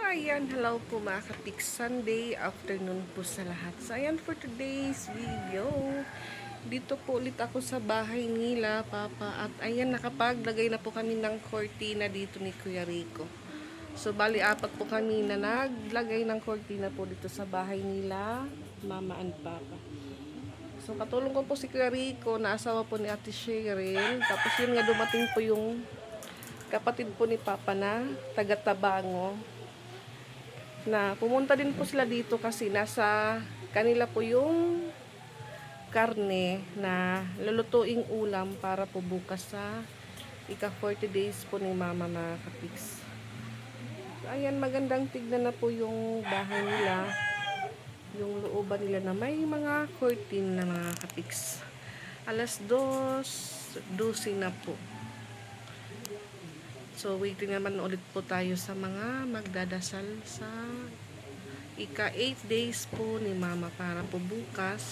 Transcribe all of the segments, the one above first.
Ayan, hello po mga kapik. Sunday afternoon po sa lahat. So, ayan for today's video. Dito po ulit ako sa bahay nila, Papa. At ayan, nakapaglagay na po kami ng cortina dito ni Kuya Rico. So, bali apat po kami na naglagay ng cortina po dito sa bahay nila, Mama and Papa. So, katulong ko po si Kuya Rico, na asawa po ni Ate Cheryl. Tapos yun nga, dumating po yung kapatid po ni Papa na taga-Tabango. Na pumunta din po sila dito kasi nasa kanila po yung karne na lulutuing ulam para po bukas sa ika 40 days po ni Mama mga kapiks. Ayan, magandang tignan na po yung bahay nila, yung looban nila na may mga curtain na mga kapiks. Alas 2:12 na po. So, waiting naman ulit po tayo sa mga magdadasal sa ika 8 days po ni Mama para po bukas.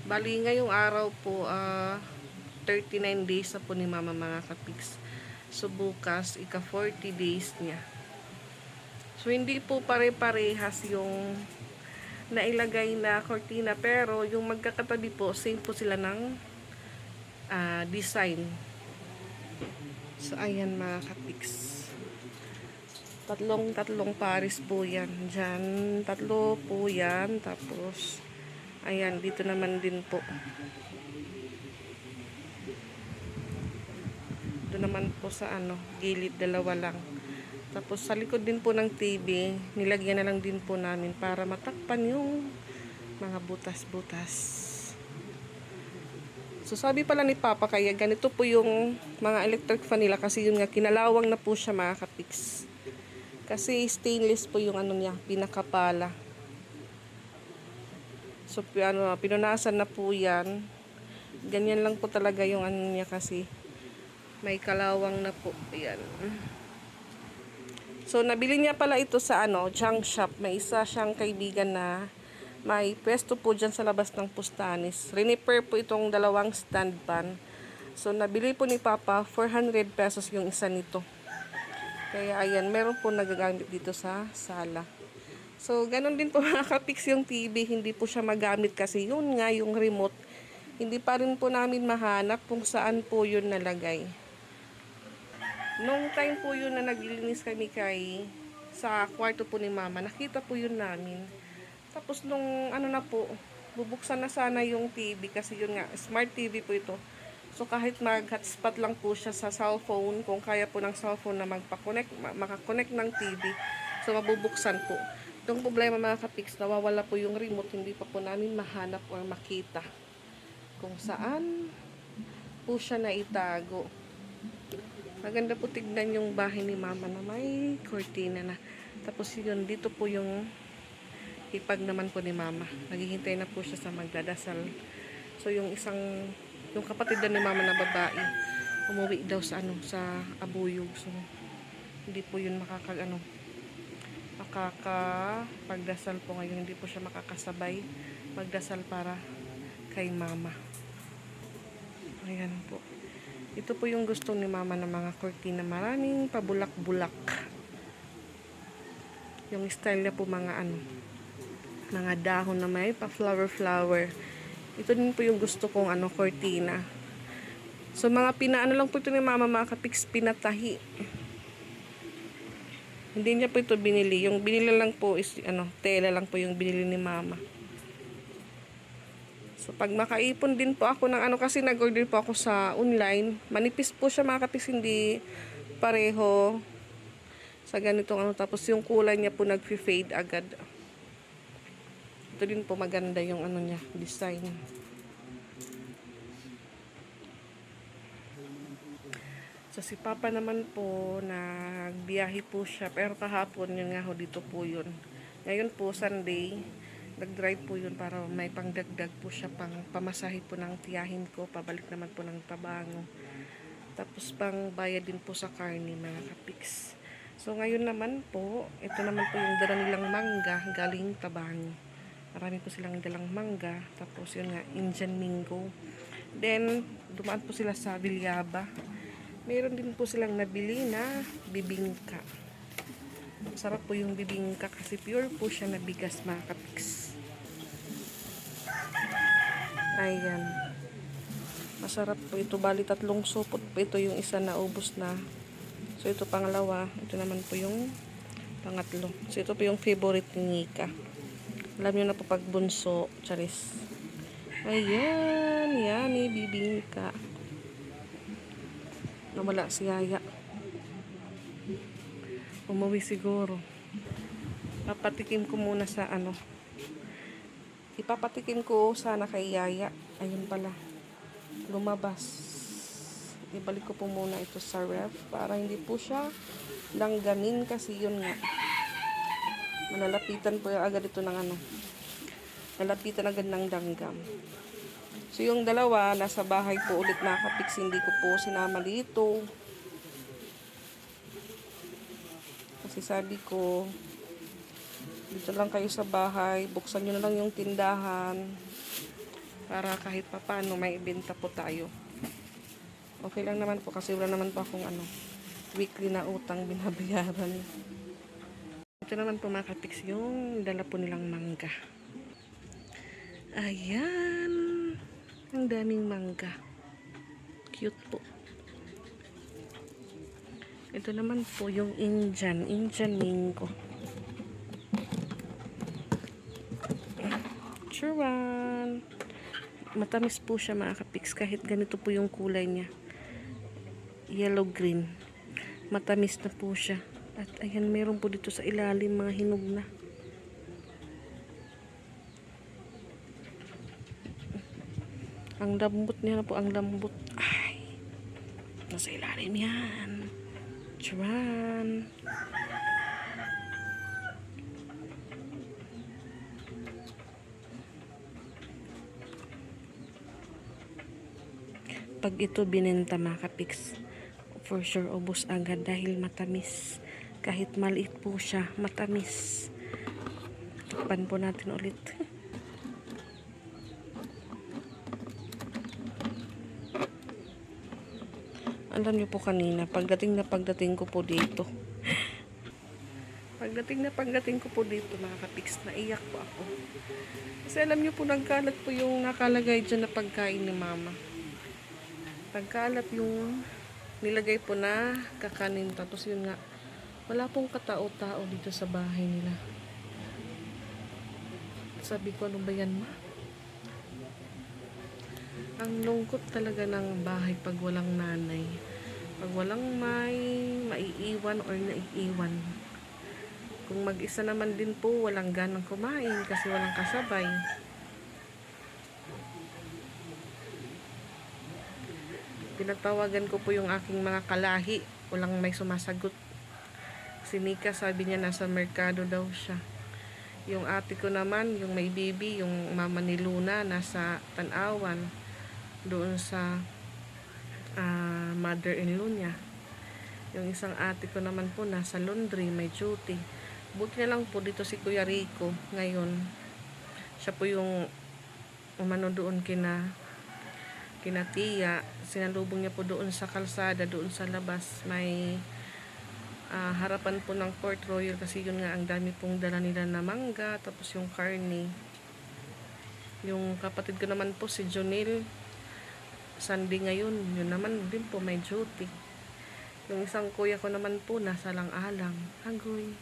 Bali, ngayong araw po, 39 days na po ni Mama mga kapiks. So, bukas, ika 40 days niya. So, hindi po pare-parehas yung nailagay na cortina, pero yung magkakatabi po, same po sila ng design. So, ayan mga kapiks. Tatlong pares po yan. Diyan, tatlo po yan. Tapos, ayan, dito naman din po. Doon naman po sa gilid, dalawa lang. Tapos, sa likod din po ng TV, nilagyan na lang din po namin para matakpan yung mga butas-butas. So, sabi pala ni Papa, kaya ganito po yung mga electric fan nila kasi yun nga, kinalawang na po siya mga kapiks. Kasi stainless po yung niya, pinakapala. So, pinunasan na po yan. Ganyan lang po talaga yung niya kasi may kalawang na po. Ayan. So, nabili niya pala ito sa junk shop. May isa siyang kaibigan na may pwesto po dyan sa labas ng Pustanis. Rinipair po itong dalawang stand pan. So, nabili po ni Papa, 400 pesos yung isa nito. Kaya, ayan, meron po nagagamit dito sa sala. So, ganun din po mga kapiks yung TV. Hindi po siya magamit kasi yun nga, yung remote. Hindi pa rin po namin mahanap kung saan po yun nalagay. Nung time po yun na naglilinis kami sa kwarto po ni Mama, nakita po yun namin. Tapos nung na po, bubuksan na sana yung TV kasi yun nga, smart TV po ito. So kahit mag-hotspot lang po siya sa cellphone, kung kaya po ng cellphone na makakonect ng TV, so mabubuksan po. Itong problema mga kapiks, nawawala po yung remote, hindi pa po namin mahanap or makita kung saan po siya naitago. Maganda po tignan yung bahay ni Mama na may cortina na. Tapos yun, dito po yung hipag naman po ni Mama. Naghihintay na po siya sa magdadasal. So, yung kapatid na ni Mama na babae, umuwi daw sa sa Abuyog. So, hindi po yun makakapagdasal po ngayon. Hindi po siya makakasabay magdasal para kay Mama. Ayan po. Ito po yung gusto ni Mama ng mga cortina. Maraming pabulak-bulak. Yung style niya po mga mga dahon na may pa-flower. Ito din po yung gusto kong cortina. So, mga lang po ito ni Mama, mga kapiks, pinatahi. Hindi niya po ito binili. Yung binili lang po is, tela lang po yung binili ni Mama. So, pag makaipon din po ako ng kasi nag-order po ako sa online. Manipis po siya mga kapiks, hindi pareho sa ganitong Tapos yung kulay niya po nag-fade agad. Ito din po maganda yung niya, design. So, si Papa naman po, nagbiyahe po siya. Pero kahapon, yun nga dito po yun. Ngayon po, Sunday, nag-drive po yun para may pangdagdag po siya, pang pamasahe po ng tiyahin ko. Pabalik naman po ng Tabango. Tapos, pang bayad din po sa karne, mga kapiks. So, ngayon naman po, ito naman po yung dala nilang mangga galing Tabango. Marami po silang dalang mangga. Tapos yun nga, Indian Mingo. Then, dumaan po sila sa Villaba. Meron din po silang nabili na bibingka. Sarap po yung bibingka kasi pure po siya na bigas mga kapiks. Ayan. Masarap po ito. Bali tatlong supot po ito. Yung isa na ubos na. So ito pangalawa. Ito naman po yung pangatlo. So ito po yung favorite ni Nika. Alam nyo na po pag bunso. Charis. Ayan. Yan eh. Bibingka. Nawala si Yaya. Umuwi siguro. Papatikim ko muna sa ano. Ipapatikim ko sana kay Yaya. Ayun pala. Lumabas. Ibalik ko po muna ito sa ref para hindi po siya langganin kasi yun nga. Malalapitan po agad ito ng ano. Nalapitan agad ng langgam. So yung dalawa, nasa bahay po ulit nakapix. Hindi ko po sinama dito. Kasi sabi ko, dito lang kayo sa bahay. Buksan nyo na lang yung tindahan. Para kahit papano may ibenta po tayo. Okay lang naman po kasi wala naman po akong ano, weekly na utang binabayaran. Ito naman po mga kapix yung dala po nilang mangga. Ayan. Ang daming mangga. Cute po. Ito naman po yung Indian mango. Charan! Matamis po siya mga kapix kahit ganito po yung kulay niya. Yellow-green. Matamis na po siya. At ayan, meron po dito sa ilalim mga hinog na. Ang lambot niya na po, ang lambot. Ay, nasa ilalim yan. Charan! Pag ito binenta mga kapiks, for sure ubos agad dahil matamis. Kahit maliit po siya, matamis. Takpan po natin ulit. Alam niyo po kanina, pagdating ko po dito. Pagdating ko po dito mga kapiks, naiyak po ako. Kasi alam niyo po, nagkalat po yung nakalagay dyan na pagkain ni mama. Nagkalat yung nilagay po na kakanin. Tapos yun nga, wala pong katao-tao dito sa bahay nila. Sabi ko, ano ba yan ma? Ang lungkot talaga ng bahay pag walang nanay. Pag walang maiiwan or naiiwan. Kung mag-isa naman din po, walang ganang kumain kasi walang kasabay. Pinagtawagan ko po yung aking mga kalahi. Walang may sumasagot. Si Nika sabi niya nasa merkado daw siya. Yung ate ko naman, yung may baby, yung mama ni Luna, nasa Tanawan. Doon sa mother-in-law niya. Yung isang ate ko naman po nasa laundry, may duty. Buti na lang po dito si Kuya Rico ngayon. Siya po yung umano doon kina Tia. Sinalubong niya po doon sa kalsada, doon sa labas. May harapan po ng Port Royal kasi yun nga ang dami pong dala nila na mangga, tapos yung karne. Yung kapatid ko naman po si Jonel, Sunday ngayon, yun naman din po may duty. Yung isang kuya ko naman po nasa lang-alang. Agoy.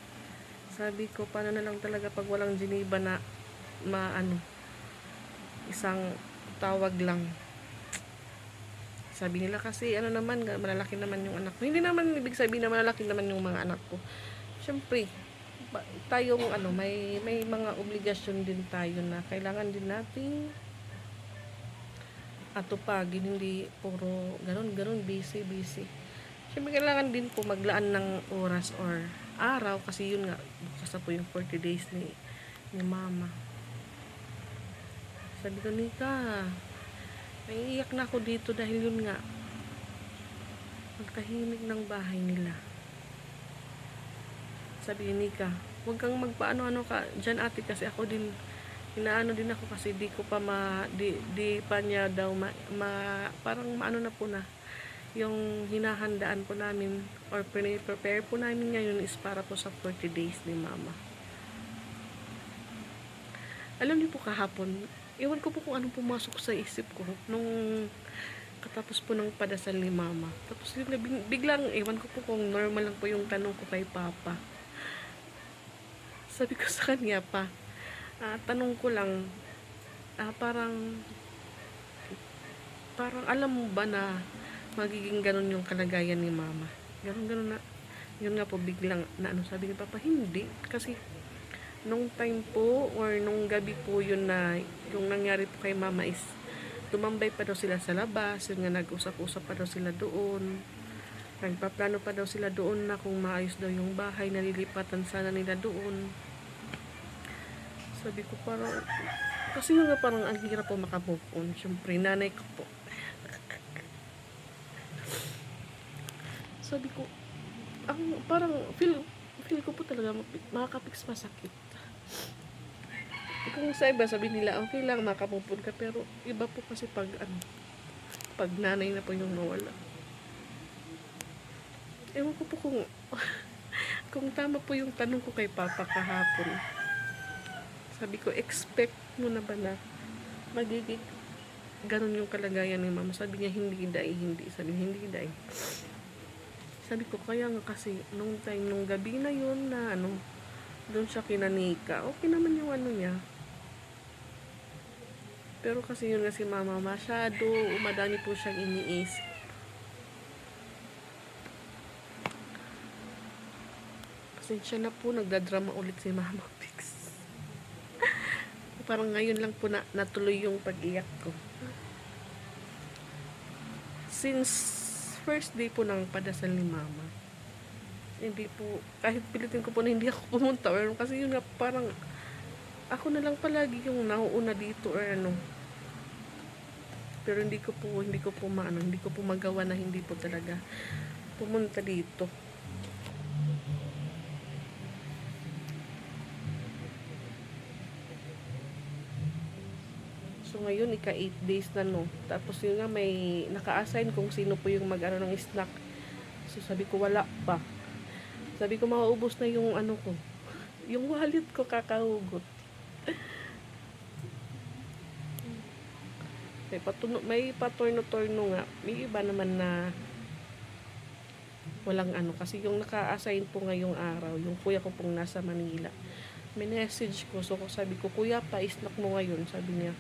Sabi ko, paano na lang talaga pag walang Geneva na isang tawag lang. Sabi nila kasi ano naman, malalaki naman yung anak ko. Hindi naman ibig sabihin na malalaki naman yung mga anak ko. Siyempre, tayong may mga obligasyon din tayo na kailangan din nating atupagin, hindi puro ganun, busy. Siyempre, kailangan din po maglaan ng oras or araw kasi yun nga, bukas na po yung 40 days ni mama. Sabi ko, Nika, naiiyak na ako dito dahil yun nga, magtahimik ng bahay nila. Sabi ni Nika, huwag kang magpaano-ano ka dyan ate kasi ako din, inaano din ako kasi di ko pa di pa niya daw parang maano na po na yung hinahandaan po namin or prepare po namin ngayon is para po sa 40 days ni mama. Alam niyo po kahapon, ewan ko po kung anong pumasok sa isip ko nung katapos po ng padasal ni mama. Tapos biglang, ewan ko po kung normal lang po yung tanong ko kay papa. Sabi ko sa kanya pa, tanong ko lang, parang alam mo ba na magiging ganun yung kalagayan ni mama? Ganun na. Yun nga po, biglang na ano, sabi ni papa, hindi. Kasi nung time po or nung gabi po yun na yung nangyari po kay mama is tumambay pa daw sila sa labas, yun nga nag-usap-usap pa daw sila doon, nagpaplano pa daw sila doon na kung maayos daw yung bahay, nalilipatan sana nila doon. Sabi ko parang, kasi nga parang ang hirap po makamove on, syempre nanay ko po. Sabi ko, parang feel ko po talaga makakapiks masakit. Kung sa iba, sabi nila, okay lang, makamupon ka. Pero, iba po kasi pag nanay na po yung mawala. Ewan ko po kung tama po yung tanong ko kay papa kahapon. Sabi ko, expect mo na ba na magiging ganun yung kalagayan ni mama? Sabi niya, hindi. Sabi niya, hindi. Sabi ko, kaya nga kasi, nung gabi na yun na, doon siya kinanika. Okay naman yung niya. Pero kasi yun nga si mama, masyado, madami po siyang iniisip. Pasensya na po, nagdadrama ulit si mama Pix. Parang ngayon lang po natuloy yung pag-iyak ko. Since first day po ng padasal ni mama, hindi po, kahit pilitin ko po na hindi ako pumunta or kasi yun nga parang ako na lang palagi yung nauuna dito or pero hindi ko po magawa na hindi po talaga pumunta dito. So ngayon ika 8 days na tapos yun nga may naka-assign kung sino po yung ng snack. So sabi ko wala pa. Sabi ko mauubos na yung ko. Yung wallet ko kakahugot. May patorno-torno nga. May iba naman na walang kasi yung naka-assign po ngayong araw, yung kuya ko pong nasa Manila. May message ko. So sabi ko, kuya pa snack mo ngayon. Sabi niya,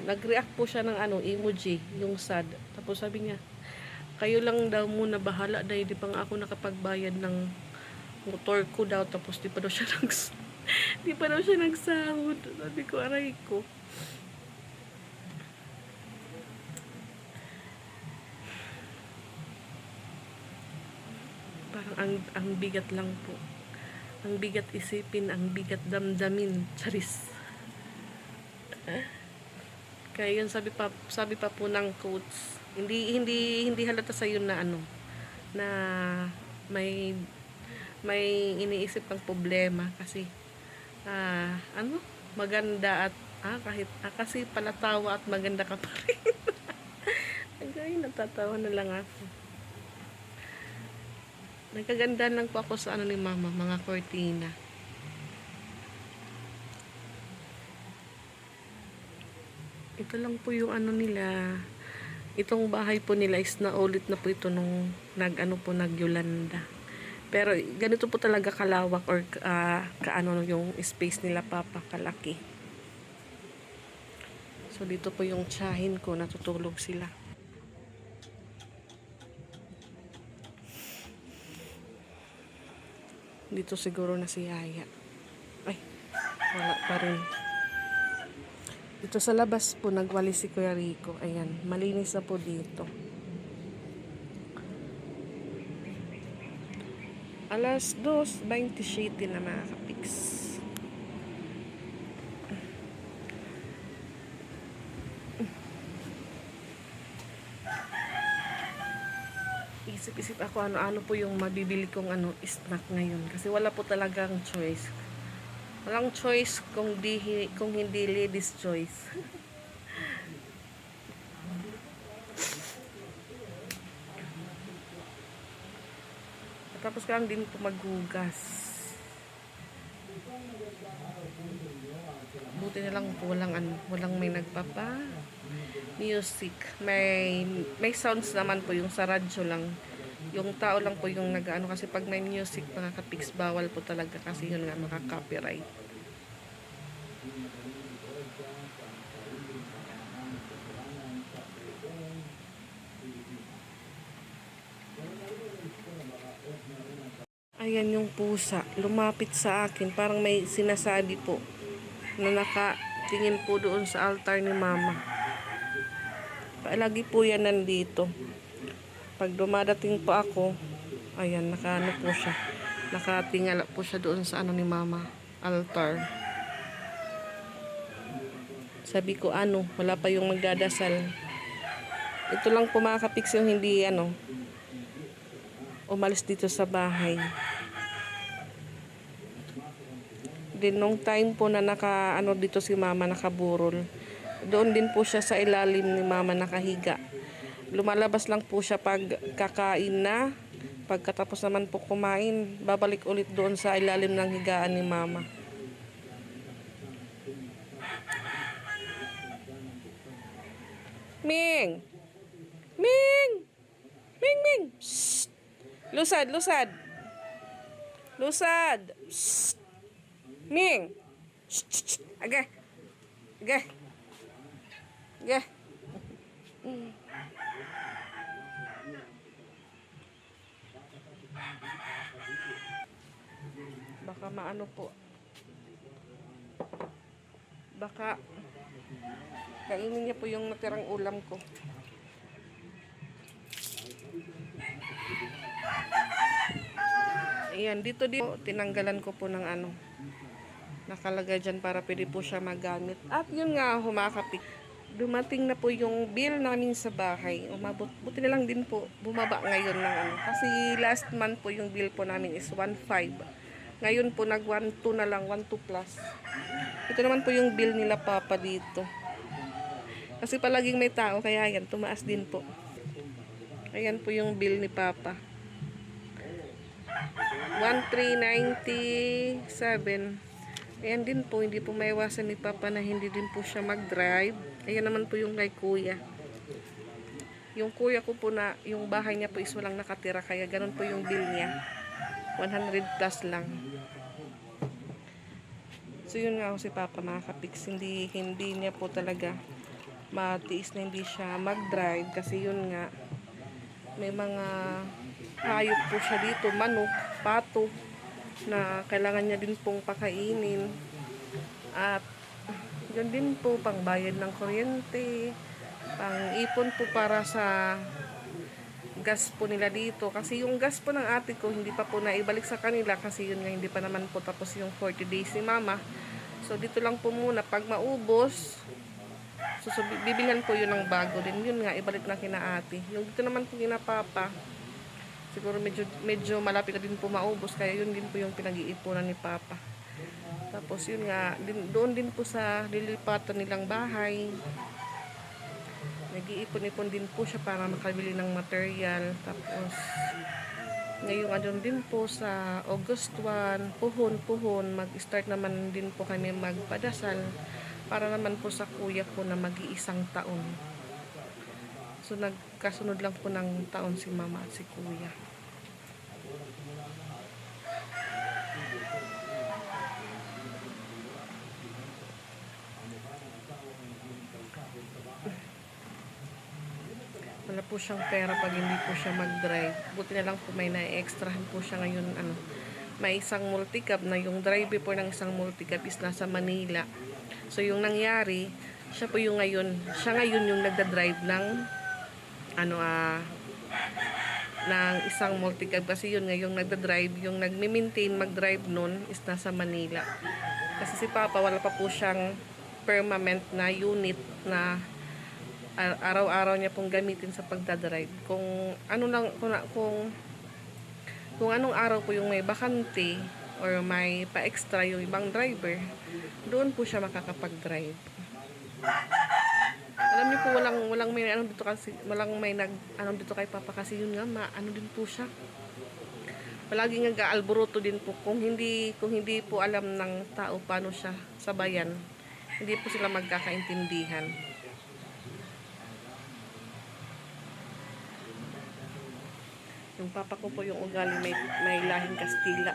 nag-react po siya ng emoji, yung sad. Tapos sabi niya, kayo lang daw muna bahala dahil di pa nga ako nakapagbayad ng motor ko daw, tapos di pa daw siya nagsahod. Sabi ko, aray ko. Parang ang bigat lang po. Ang bigat isipin, ang bigat damdamin. Charis. Kaya yun sabi pa po ng coach, hindi halata sa yun na na may iniisip kang problema kasi maganda at kahit kasi palatawa at maganda ka pa rin. Ay, natatawa na lang ako. Nagkaganda lang po ako sa ni mama, mga cortina. Ito lang po yung nila. Itong bahay po nila is naulit na po ito nung nag-Yolanda. Pero ganito po talaga kalawak or yung space nila papa, kalaki. So dito po yung tiyahin ko, natutulog sila. Dito siguro na si Yaya. Ay, wala pa rin. Dito sa labas po nagwalis si Kuya Rico. Ayan, malinis na po dito. Alas 2:27 na mga kapiks. Isip-isip ako ano po yung mabibili kong snack ngayon. Kasi wala po talagang choice. Walang choice kung hindi ladies choice. Tapos kailangan din po maghugas. Buti na lang po walang may nagpapa music. May sounds naman po yung sa radyo lang. Yung tao lang po yung nag-ano, kasi pag may music mga kapiks, bawal po talaga kasi yun nga maka-copyright. Ayan yung pusa, lumapit sa akin, parang may sinasabi po na nakatingin po doon sa altar ni mama. Palagi po yan nandito. Pag dumadating po ako, ayan, nakaano po siya, nakatingala po siya doon sa ano ni mama, altar. Sabi ko, wala pa yung magdadasal. Ito lang po mga kapiks yung hindi umalis dito sa bahay. Din nung time po na dito si mama nakaburol, doon din po siya sa ilalim ni mama nakahiga. Lumalabas lang po siya pag kakain na. Pagkatapos naman po kumain, babalik ulit doon sa ilalim ng higaan ni mama. Ming! Ming! Ming, Ming! Shh! Lusad, lusad! Lusad! Shh! Ming! Shh, shh, shh. Aga! Aga! Aga! Baka maano po. Baka kainin niya po yung natirang ulam ko. Ayan, dito tinanggalan ko po ng nakalagay dyan para pwede po siya magamit. At yun nga, humakapit. Dumating na po yung bill namin sa bahay. Buti na lang din po, bumaba ngayon ng Kasi last month po yung bill po namin is 1.5. Ngayon po nag 1.2 na lang, 1.2 plus. Ito naman po yung bill nila papa dito. Kasi palaging may tao, kaya yan, tumaas din po. Ayan po yung bill ni papa. 1,397. Ayan din po, hindi po maiwasan ni papa na hindi din po siya mag-drive. Ayan naman po yung kay kuya. Yung kuya ko po na, yung bahay niya po is walang nakatira, kaya ganun po yung bill niya. 100 plus lang. So yun nga si papa mga kapiks, hindi niya po talaga matiis na hindi siya mag-drive, kasi yun nga may mga hayop po siya dito, manok, pato, na kailangan niya din pong pakainin. At yun din po, pang bayad ng kuryente, pang ipon po para sa gas po nila dito. Kasi yung gas po ng ate ko, hindi pa po naibalik sa kanila, kasi yun nga, hindi pa naman po tapos yung 40 days ni mama. So dito lang po muna, pag maubos, bibilhan po yun ng bago din. Yun nga, ibalik na kina ate. Yung dito naman po kina papa, siguro medyo malapit na din po maubos, kaya yun din po yung pinag-iipunan ni papa. Tapos yun nga, doon din po sa lilipatan nilang bahay, nag-iipon-ipon din po siya para makabili ng material. Tapos ngayong din po sa August 1, puhon, mag-start naman din po kami magpadasal para naman po sa kuya ko na mag-iisang taon. So nagkasunod lang po ng taon si mama at si kuya. Wala po siyang pera pag hindi po siya mag-drive. Buti na lang po may na-extrahan po siya ngayon. May isang multicab na yung driver po ng isang multicab is nasa Manila. So yung nangyari, siya ngayon yung nagda-drive ng ng isang multicab, kasi yun nga yung nagda-drive, yung nagme-maintain mag-drive nun is nasa Manila. Kasi si papa wala pa po siyang permanent na unit na araw-araw niya pong gamitin sa pagdadrive. Kung anong araw po yung may bakante or may pa-extra yung ibang driver, doon po siya makakapag-drive. Alam niyo po, walang may dito kasi, walang may dito kay papa, kasi yun nga din po siya. Palagi nga gaalboroto din po kung hindi po alam ng tao paano siya sabayan. Hindi po sila magkakaintindihan. Yung papa ko po yung ugali may lahing Kastila.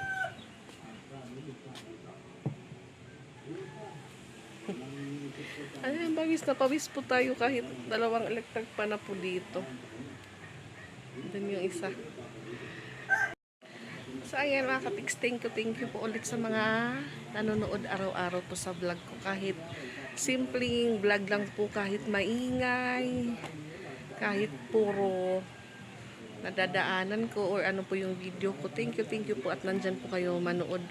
Ay, bagis na pawis po tayo kahit dalawang electric pa na po dito. Doon yung isa. So ayan mga kapiks, thank you po ulit sa mga nanonood araw-araw po sa vlog ko. Kahit simpleng vlog lang po, kahit maingay, kahit puro nadadaanan ko or ano po yung video ko. Thank you po at nandyan po kayo manood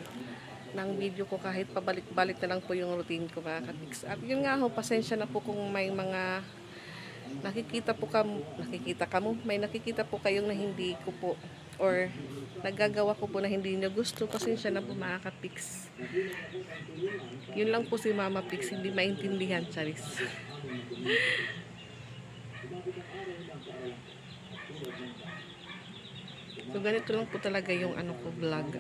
ng video ko kahit pabalik-balik na lang po yung routine ko mga kapiks. At yun nga ho, pasensya na po kung may mga nakikita po kayong na hindi ko po or nagagawa ko po na hindi niyo gusto. Pasensya na po mga kapiks. Yun lang po si Mama Pix, hindi maintindihan, charis. So ganito lang po talaga yung ano ko vlog.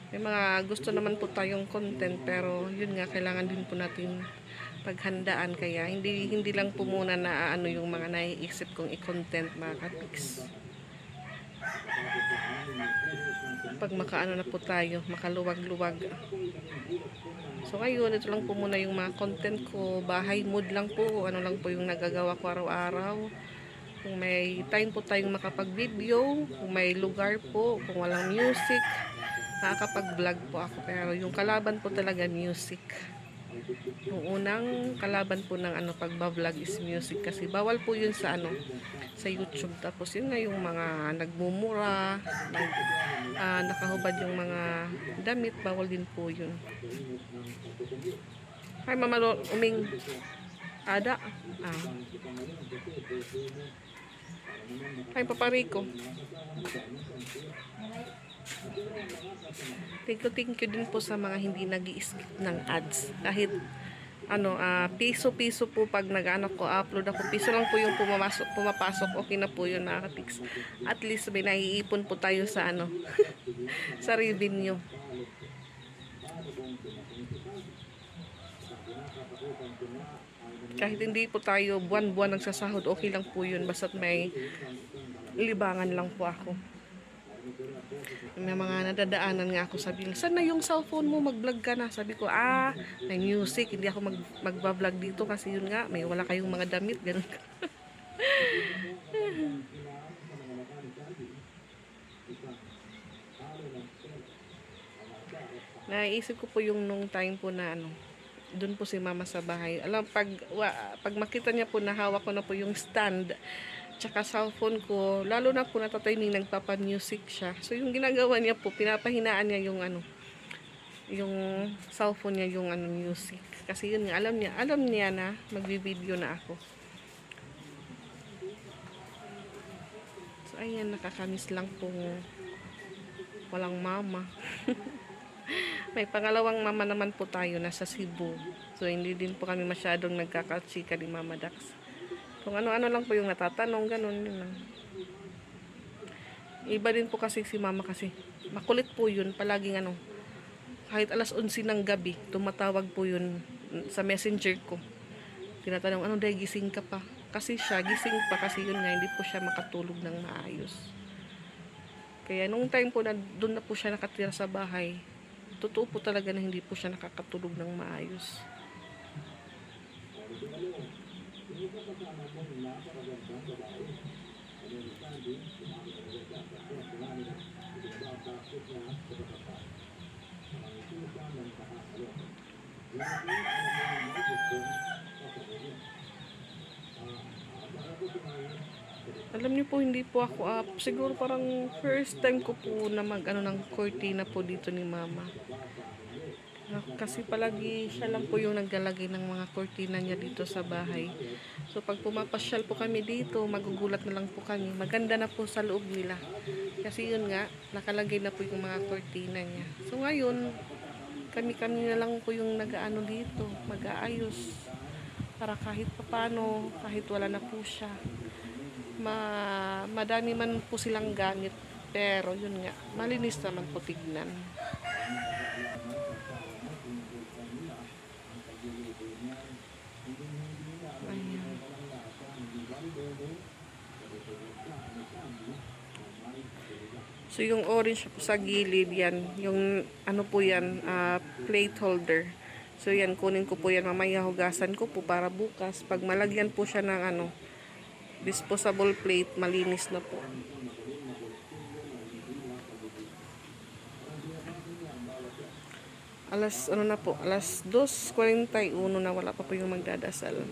May mga gusto naman po tayong content pero yun nga kailangan din po natin paghandaan, kaya hindi lang po muna na ano yung mga naiisip kong i-content mga kapiks. Pag makaano na po tayo, makaluwag-luwag. So ngayon, ito lang po muna yung mga content ko. Bahay mood lang po, ano lang po yung nagagawa ko araw-araw. Kung may time po tayong makapag-video, kung may lugar po, kung walang music, makakapag-vlog po ako. Pero yung kalaban po talaga music. Yung unang kalaban po ng ano pagba-vlog is music, kasi bawal po yun sa ano sa YouTube. Tapos yun nga yung mga nagmumura, nakahubad yung mga damit, bawal din po yun. Hi Mama Uming Ada. Hi Papa Rico. Thank you din po sa mga hindi nag-i-skip ng ads. Kahit ano, piso-piso po pag nag-ano ko, upload ako, piso lang po yung pumapasok, okay na po yun mga katiks. At least may naiipon po tayo sa ano, sa revenue. Kahit hindi po tayo buwan-buwan nagsasahod, okay lang po yun, basta't may libangan lang po ako. May mga nadadaanan nga ako, sabi nila, saan na yung cellphone mo, mag-vlog ka na. Sabi ko, may music, hindi ako mag-vlog dito kasi yun nga, may wala kayong mga damit, ganun. Naisip ko po yung nung time po na ano, doon po si Mama sa bahay. Alam, pag makita niya po na hawak ko na po yung stand, tsaka cellphone ko, lalo na po natatayning nagpapa-music siya. So yung ginagawa niya po, pinapahinaan niya yung ano, yung cellphone niya, yung ano, music. Kasi yun nga, alam niya na magbi-video na ako. So ayan, nakakamiss lang po walang mama. May pangalawang mama naman po tayo, nasa Cebu. So hindi din po kami masyadong nagkakatsika ni Mama Dax. Kung ano-ano lang po yung natatanong, ganun yun lang. Iba din po kasi si Mama, kasi makulit po yun, palaging ano, kahit alas 11 ng gabi, tumatawag po yun sa messenger ko. Tinatanong, ano dahil gising ka pa? Kasi siya, gising pa kasi yun nga, hindi po siya makatulog ng maayos. Kaya nung time po na doon na po siya nakatira sa bahay, totoo po talaga na hindi po siya nakakatulog ng maayos. Alam niyo po, hindi po ako siguro parang first time ko po na mag-ano ng cortina po dito ni Mama. Kasi palagi siya lang po yung naglalagay ng mga cortina niya dito sa bahay. So pag pumapasyal po kami dito, magugulat na lang po kami. Maganda na po sa loob nila. Kasi yun nga, nakalagay na po yung mga cortina niya. So ngayon, kami na lang po yung nag-aano dito, mag-aayos. Para kahit papano, kahit wala na po siya, madami man po silang gamit. Pero yun nga, malinis naman po tignan. Ayan. So yung orange po sa gilid yan, yung ano po yan, plate holder. So yan, kunin ko po yan, mamaya hugasan ko po para bukas. Pag malagyan po siya ng ano, disposable plate, malinis na po. Ano na po, alas 2:41 na, wala pa po yung magdadasal.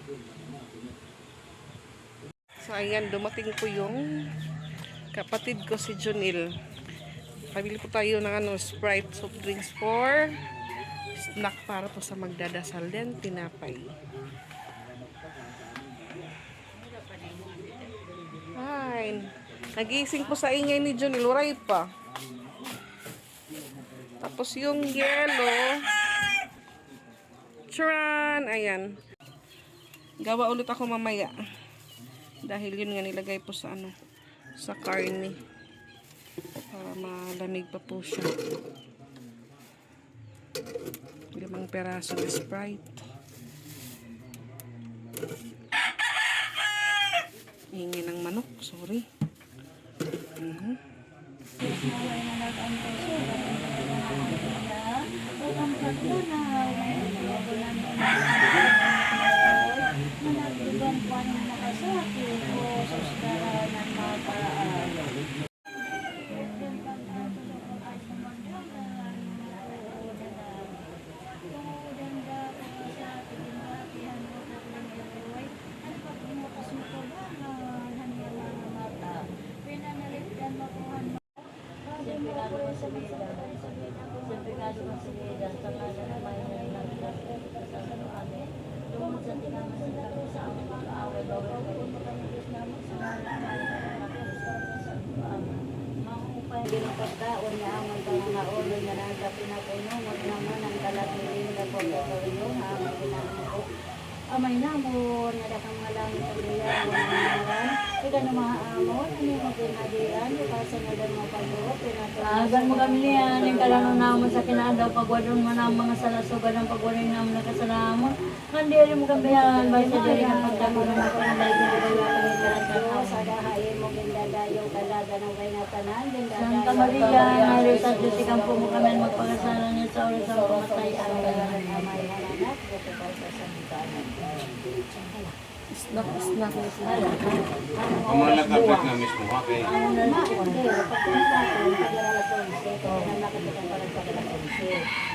So ayan, dumating po yung kapatid ko si Junil. Pabili po tayo ng ano, Sprite soft drinks for snack para po sa magdadasal din, tinapay. Fine. Nagising po sa ingay ni Junil, waray pa. Tapos yung yellow. Charan! Ayan. Gawa ulit ako mamaya. Dahil yun nga nilagay po sa ano, sa karne. Para malamig pa po siya. 5 peraso na Sprite. Hingi ng manok, sorry. Pagkaon na ang pangangaulo nga lang sa pinapuno, wag naman ang kalatiling na pagkakawin ang pinanako. Amay namon, nadakang malangit ang liyan, wanaran, ika na maaamon, ano yung magpinadiran, ipasa na lang mga pagluot, pinatuloy. Mo kami niyan, yung kalanong naman sa kinadaw, pagwadon mo na ang mga salasugan ng pagwadon naman na kasalamon. Hindi rin mo kami yan, bahay sa diri ng pagdamo ng mga kanday, hindi ba yung pangitaran sa dahayin mo gindadayong kalaga ng kay natanan, Santa Maria, Mary sa Diyos, ikang po mo kami magpagasalan niya sa oras ang pamatay ang kalaran amay na nanak, bukupal sa samitanan. Snack. Ang mga nagkapit na mismo ha kay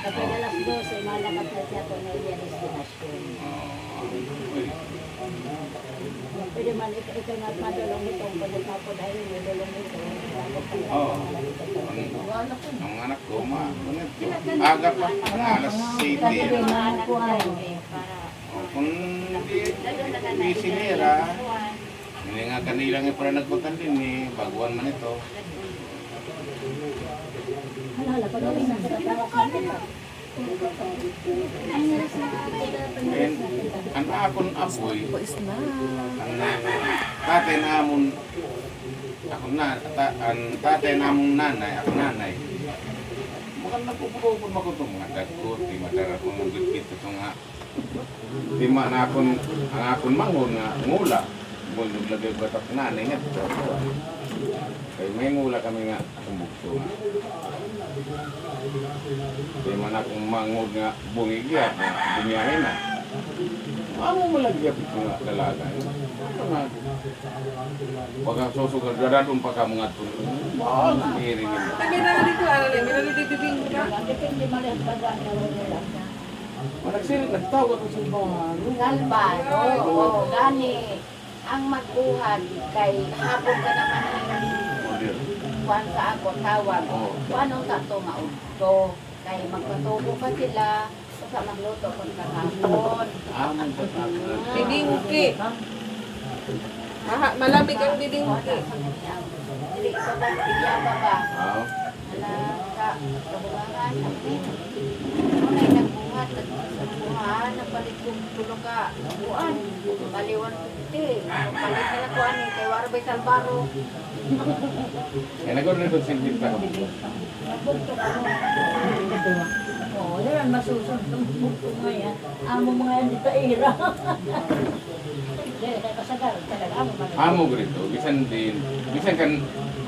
kapag alas 12, malakap na siya ito na iya destinasyon. Pwede man ito na madulong ito, pwede pa po dahil may dulong ito. Oo. Ang anak ko, aga pa, alas 7. Kung busy nila, hindi nga kanilang yung parang nagpuntan din eh, baguan man ito. Hala, pag-awin na sa And ang akon apoy, Po is na. ang tatay namon, ang tatay namong nanay, ako nanay, mukhang nagpupupupun ako itong mga dagkot, di madara kong nagligit ito nga. Di ma na akon, ang akon mangon nga, ngula. Kung naglagay ko ito nanay nga ito. Kaya may ngula kami nga, akong bukso nga. Di man akong mangod nga, bungigya, bumiyahin na. Ano mo lagyan ito nga dalaga? Ito nga. Pag ang susugal, daradong pa ka mga ito. Baka nakirin mo. May nalito, may nalidibing ka. Depende malihat baga na wala. Managsirit, nagtawag ako sa bahan. Galban, oo, gani. Ang magbuhat kay hapon ka naman kuwan sa ako, tawag. Kung anong tato maudto. Kay magpatubo pa sila. Sa magluto kung kahapon. Amon sa tato. Didingki. Malamig ang didingki. Dili ka ba, igyaba ba? Oo. Alaka, kabulangan, apit. Unay nagbuhat, nagbuhat, napalit kong tulog ka. Buwan, baliwan Ti, palit nila ko ani kay Warbay Salbaro. Eh, nagod na doon singgit ka. Bukto ko no. Oo, yan masusunod ng bukto mo yan. Amo mga yan dito ira. Dahil kay kasagal, talaga amo man. Amo ko rito, bisan din, bisan kan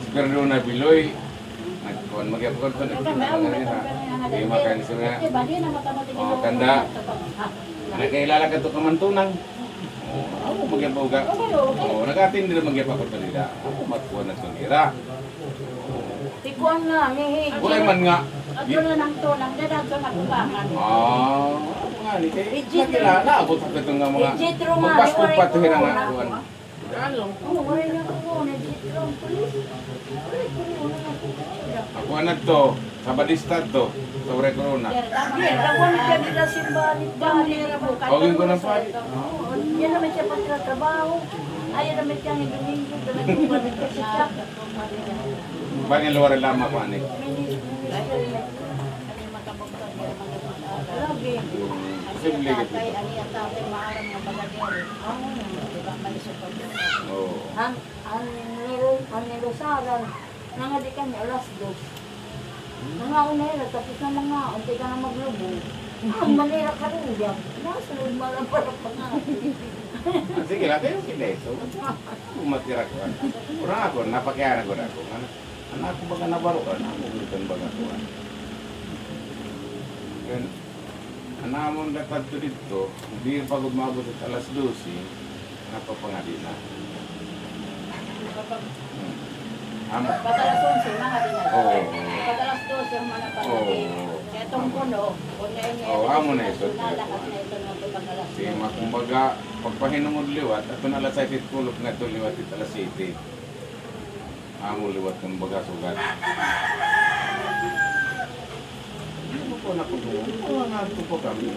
siguro na biloy, nagkuhan magyapon ko, nagkuhan nila. Di makan sila. Diba, di na matamatik Oh, tanda. Nagkailala ka to kamantunang. Ako magyapon ka. Oo, nag-attend din magyapon ko nila. Ako matkuhan na sunira. Tikuan na, hihi. Wala man nga. At yun na ng tunang, dadaan sa nakubangan. Ako nga ni kay nakilala. Abot sa itong nga mga Ejitro nga, magpaskog iwaray pa ito ko nga na. kuhan. Ano? Oo, wala niya ko na ejitro ang pulis. Wala ko na na. Ako na to, sa Badistad to, sa Ure Corona. Ako na nila simbalit bali. Huwagin ko ng pali. Yan naman siya pagtratrabaho. Ayaw naman siya ng domingo. Nagpupalit ko siya. Bagay luwar lama ko ani. Lagi. Simple ka Tatay, dito. ani at tatay, maalam ng bagay. Diba, may support. Oo. Ang nilusaran, nangadi kami alas 2. Nangaon na yun, tapos na mga, unti ka na maglubong. Ang manira ka rin diyan. Nasunod mo lang para nga. Sige lang kayo sila ito. Umatira ko. Kurang ako, napakiyanan ko na ako. Anak ko baka nabaro ka, namugutan baga ko. Yan. Anak mo dapat to dito, hindi pag umabot at alas 12, napapangadi na. Amo. Patalas 11, mga din na. Oo. Patalas 12, yung mga palagay. Kaya itong puno, kunya niya. Oo, amo na ito. Nalakas na ito ng pagkalas. Si makumbaga, pagpahinungod liwat, at kung alas 7 kulot nga ito liwat at alas 7. Amo liwat ng baga sugat. Ano po na po doon? Mga nga ito po kami.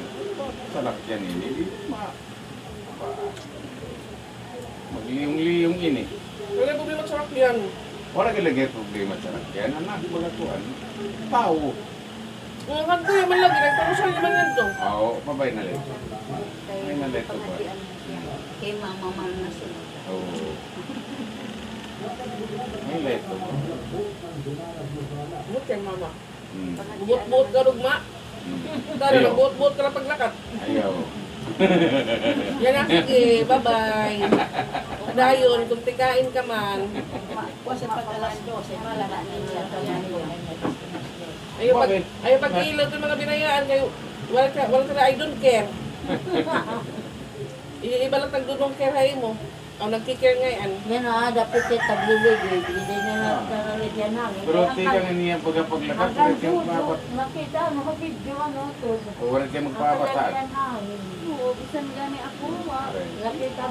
Sa lakyan ini. Magliyong-liyong ini. Wala problema sa yan. Wala kilagay problema sa lakyan. Anak baga tuan. Tao. Ang kanto yung man lagi, nagpamusal naman yan to. Oo, pabay na lang. Ay, nalito ba? Kay mama man na sila. Oo. May leto ba? Bukit kay mama. Hmm. Buot-buot ka rugma. Tara na, Ayaw. buot-buot ka na paglakat. Ayaw. Yan na, sige, bye-bye. Dayon, kung tikain ka man. Kasi patalas 12, malala niya. Bakit? Ayaw pag-ilaw ng mga binayaan kayo. Wala ka na, I don't care. Iba lang tag-don't care hay mo. Ang nagkikare ngayon. Yan na, dapat siya taglilig. Hindi na nalalit yan namin. Pero tika nga niya pagpaglakad, wala kayo magpapat. Nakita, nakabidyo ano to. Wala kayo magpapataan. Oo, bisan gani ako. Nakita,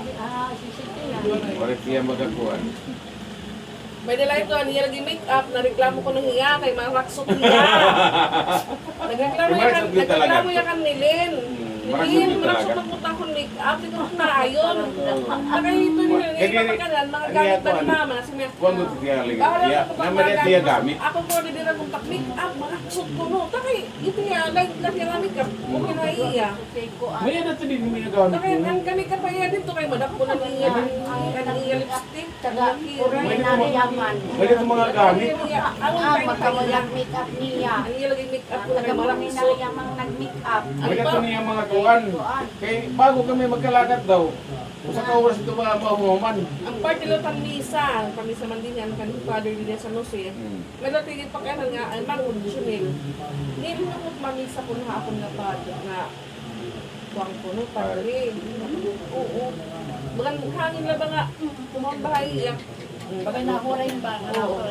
sisitiyan. Wala kayo magakuhan. May nila ito, niya lagi make-up, nareklamo ko ng hiya, kay maraksot hiya. Nagreklamo yan kan Nilin. Nilin, maraksot ang putang kong make-up, ito na ayon. Nakahito nila, napakanan, mga gamit ba ni mama, nasa may Kuwan mo ito tiya lagi. Naman niya tiya gamit. Ako po na din akong tak-make-up, maraksot ko no. Takay, ito niya, lagi ang make-up, okay na iya. May ano ito din yung gamit Takay, mo. ang kami ka pa yan dito, kay madap ko na niya, ang iya lipstick. Taga, kuray na yaman. May ito mga gamit. Magkawalang make-up niya. Ang iya lagi make-up ko na Taga, kay marami na maraksot. yamang nag-make-up. May ito niya mga kuwan. Kaya bago kami magkalagat daw, sa kauras ito mga mahuman. Ang part nila pamisa man din yan, kan father din yan sa Nose. May natigil pa kaya nga, ay mangun, Junil. Hindi mo na kung mamisa ko na hapon na pa, nga, kuwang ko no, padre. Oo. Bagang hangin na ba nga, kumang bahay yan. Bagay na ako rin ba? Oo.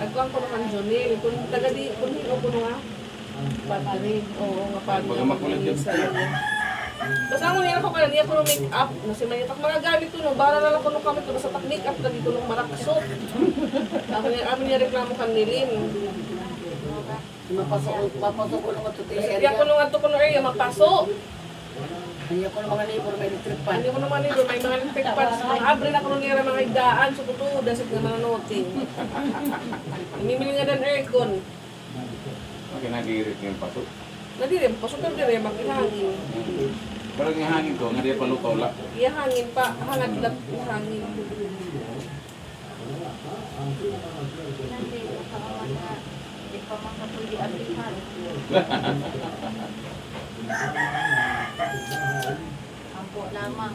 Nagkuwang ko na kan Junil. Kung taga di, kung hino ko nga, padre. Oo, nga padre. Baga makulit yun. Basta ako niya ako kaya niya ko ng make-up. Nasi may itak mga gamit ko no. Bara na lang ko nung kami ko. Basta tak make-up na dito nung maraksot. Ako niya reklamo kan Nilin. Mapasok ko lang ito sa Kaya area. ko nung ato ko nung area, mapaso. Hindi ko ng mga neighbor may electric pan. Hindi ko naman nito, may mga electric fans. Mga abre na ko nung nira mga idaan. So totoo, dasit na mga noting. Mimili nga dan aircon. Okay, nagirit yung paso. Nadire, pasok na dire, maghangin. Parang yung hangin ko, nga di pa luto la. Iya hangin pa, hangat lang yung hangin. Nanti, di pa makapuli apihan. Ampo lamang.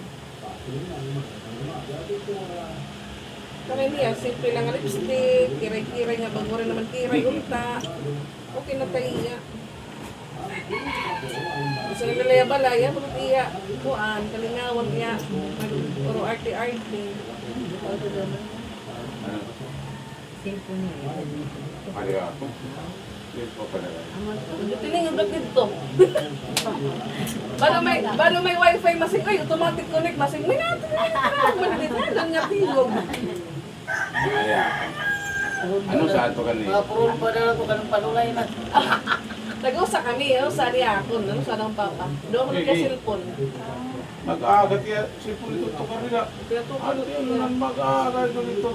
Kami niya, simple lang ang lipstick, kiray-kiray nga, bago rin naman kiray, unta. Okay na tayo iya. Gusto nila laya balaya, pag iya, kuan, kalingawan iya, puro arte-arte. Ano? Symphony. Pali ako. Yes po pala. Tining yung vlog dito. Bago may wifi masing, ay, automatic connect masing, may natin, doon nga tingog. Pali ako. Ano sa ato kanina? Mga purul pa na ako kanong panulay na. Nag-usa kami, sa ako, sa ng papa. Doon ako nagka-cellphone. Mag-aagat kaya sipon ito to kanila. Kaya to Ano yun lang mag-aagat ko nito.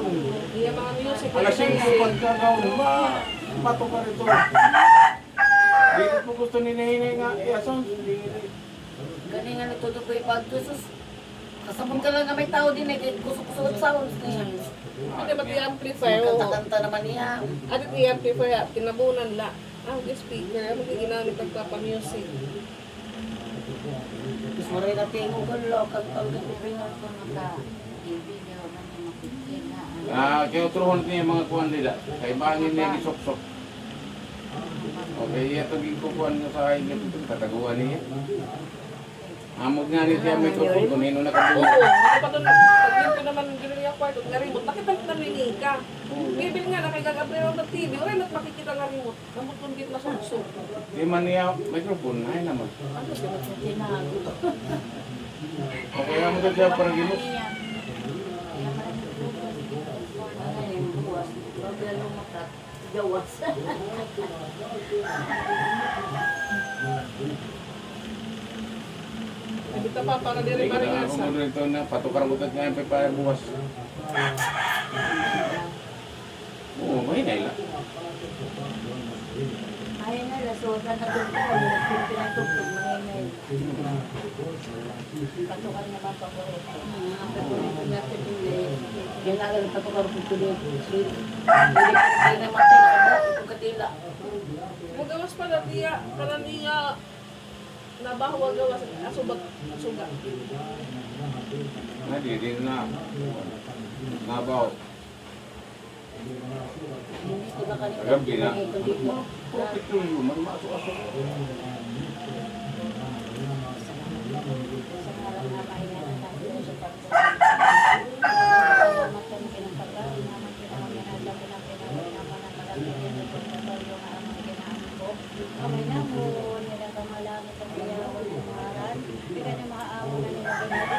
iya mga music. Alas 5 pagkagaw, mato ka rito. Dito po gusto ni Nahinay nga, i-asons. Gani nga nagtuto ko ipagtusos. Kasabon ka lang na may tao din eh. Kusok-kusok at sounds niya. Hindi ba i-amplify? Kanta-kanta naman niya. At i-amplify, tinabunan la. The speaker, ang ginamit ang papa-music. Tapos maray na tingog ang lokal. Pingal ko naka-video man yung makikita. Kaya uturuhon niya mga kuwan nila. Kaya bangin niya gisok-sok. Okay, ito gikukuhan niya sa akin. Tataguan niya. Amog nga niya siya mikrofon kung nino Oo, nakabuhan. pa doon, pag dito naman gano'n yung kwarto, nga remote, nakita na rinig ka. Bibil nga, nakagagabay ng TV, wala na't makikita nga remote. Namot kung dito na suso. Di man niya mikrofon, ay naman. Ano sila? Tinago. Okay, amo ka siya parang ginus. Jawas. Kita pa, para di rin Ako maringasa. mo rito na patukar mo nga yung pa buwas. Oo, may naila. Ayun na, lasutan na doon ko. Pinatugtog mga email. Patukan naman paborito. Paborito natin din. Yan na lang patukar ko tuloy. Hindi na matay na kamo. Katila. Magawas pala tiya, karaniya, nabahawa gawas, asubat, suga. Hindi din na. Nabaw. Hindi ko na kanina. Gabi na. Dito. Profit yung human, masok-asok. Sa ngalan na maingat natin sa pagkakasalamat kami pinagpagkain naman pinakaminada pinakinawa naman ang malagyan ng pagkakasalamat na amang ginaan ko. Kamay na mo, nila kamalangit ang iyawan ng maharan. Bika niyo maaawon na nila ginari.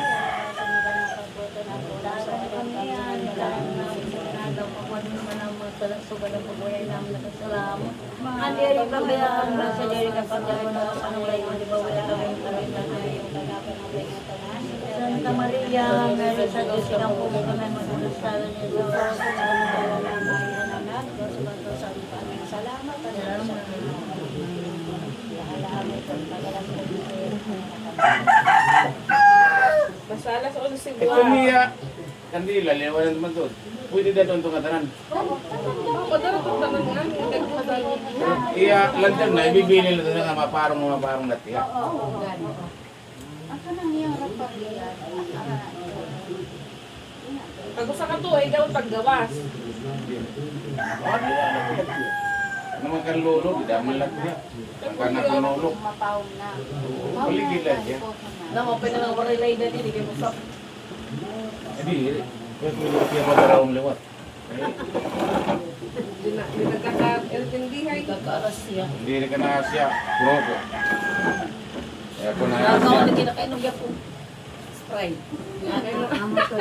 Sa nila ng pagboto na po. Dahil kami yan, dahil na sa ginagaw pagwan mo man ang mga suga ng pagbuhay namin na kasalamat. Ang diri kami ang sa diri kapag ako na sa mulay mo, di ba wala kami karoon na yung kagapan ng ingatan. Santa Maria, Mary sa Diyos, ang pumunta na magdudustalo niya Diyos. Sa mga kalalamayan na anak, Diyos, bato sa aming salamat. Alaamay ko, pagalang ko Basta alas 11 Ito niya. Kandila, liwanag naman doon. Pwede na doon itong katanan. Padara ko tanan nga, nagkutan. Iya, lantan na, ibibili na doon nga maparong natiya. Oo, gano. Ang kanang iyang rapagyan, Pag usa ka to, ikaw taggawas. Ano yan? Naman kan lolo, di daman lang niya. Ang kanak ng lolo. mapawag na. Paligid lang siya. Naman pa na lang warilay na din. Hindi mo sa Hindi, kaya pwede siya magarawang lewat. Di nagkaka-intindihay. kakaras siya. Hindi rin ka na siya. Progo. Kaya po na Nagawa siya. na kinakainom niya po. Sprite. Amator.